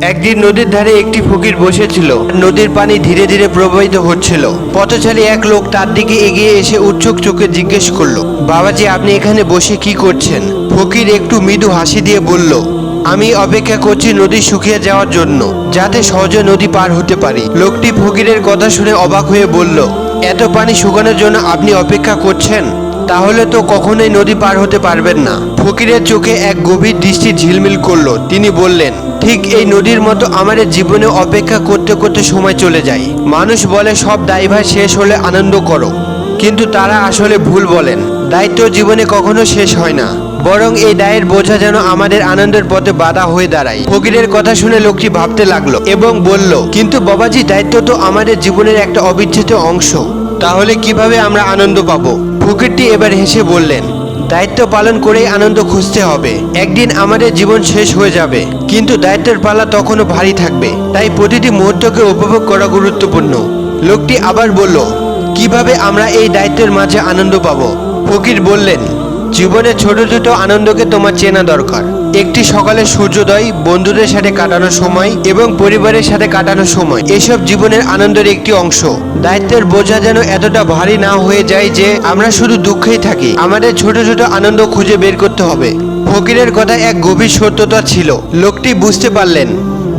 একদিন নদীর ধারে একটি ফকির বসেছিল। নদীর পানি ধীরে ধীরে প্রবাহিত হচ্ছিল। পথচারী এক লোক তার দিকে এগিয়ে এসে উৎসুক চোখে জিজ্ঞেস করলো, বাবাজি, আপনি এখানে বসে কি করছেন? ফকির একটু মৃদু হাসি দিয়ে বলল, আমি অপেক্ষা করছি নদী শুকিয়ে যাওয়ার জন্য, যাতে সহজে নদী পার হতে পারি। লোকটি ফকিরের কথা শুনে অবাক হয়ে বলল, এত পানি শুকানোর জন্য আপনি অপেক্ষা করছেন? তাহলে তো কখনোই নদী পার হতে পারবেন না। ফকিরের চোখে এক গভীর দৃষ্টি ঝিলমিল করলো। তিনি বললেন, ঠিক এই নদীর মতো আমাদের জীবনে অপেক্ষা করতে করতে সময় চলে যায়। মানুষ বলে সব দায়ভার শেষ হলে আনন্দ করো, কিন্তু তারা আসলে ভুল বলেন। দায়িত্ব জীবনে কখনো শেষ হয় না, বরং এই দায়ের বোঝা যেন আমাদের আনন্দের পথে বাধা হয়ে দাঁড়ায়। ফকিরের কথা শুনে লোকটি ভাবতে লাগলো এবং বলল, কিন্তু বাবাজি, দায়িত্ব তো আমাদের জীবনের একটা অবিচ্ছেদ্য অংশ। তাহলে কিভাবে আমরা আনন্দ পাবো? ফকিরটি এবার হেসে বললেন, দায়িত্ব পালন করেই আনন্দ খুঁজতে হবে। একদিন আমাদের জীবন শেষ হয়ে যাবে, কিন্তু দায়িত্বের পাল্লা তখনও ভারী থাকবে। তাই প্রতিটি মুহূর্তকে উপভোগ করা গুরুত্বপূর্ণ। লোকটি আবার বলল, কিভাবে আমরা এই দায়িত্বের মাঝে আনন্দ পাবো? ফকির বললেন, জীবনের ছোট ছোট আনন্দকে তোমার চেনা দরকার। একটি সকালে সূর্যোদয়, বন্ধুদের সাথে কাটানো সময় এবং পরিবারের সাথে কাটানো সময়, এসব জীবনের আনন্দের একটি অংশ। দায়িত্বের বোঝা যেন এতটা ভারী না হয়ে যায় যে আমরা শুধু দুঃখেই থাকি। আমাদের ছোট ছোট আনন্দ খুঁজে বের করতে হবে। ফকিরের কথা এক গভীর সত্যতা ছিল। লোকটি বুঝতে পারলেন,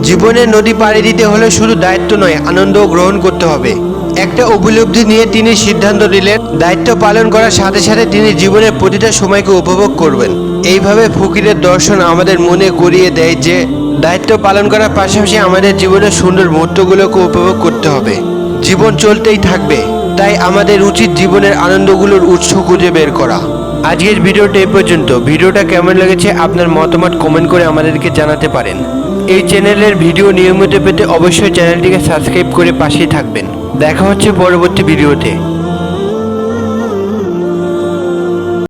জীবনের নদী পাড়ি দিতে হলে শুধু দায়িত্ব নয়, আনন্দও গ্রহণ করতে হবে। একটা উপলব্ধি নিয়ে তিনি সিদ্ধান্ত নিলেন, দায়িত্ব পালন করার সাথে সাথে তিনি জীবনের প্রতিটা সময়কে উপভোগ করবেন। এইভাবে ফকিরের দর্শন আমাদের মনে করিয়ে দেয় যে দায়িত্ব পালন করার পাশাপাশি আমাদের জীবনের সুন্দর মুহূর্তগুলোকে উপভোগ করতে হবে। জীবন চলতেই থাকবে, তাই আমাদের উচিত জীবনের আনন্দগুলোর উৎস খুঁজে বের করা। আজকের ভিডিওটা এই পর্যন্ত। ভিডিওটা কেমন লেগেছে আপনার মতামত কমেন্ট করে আমাদেরকে জানাতে পারেন। এই চ্যানেলের ভিডিও নিয়মিত পেতে অবশ্যই চ্যানেলটিকে সাবস্ক্রাইব করে পাশেই থাকবেন। দেখা হচ্ছে পরবর্তী ভিডিওতে।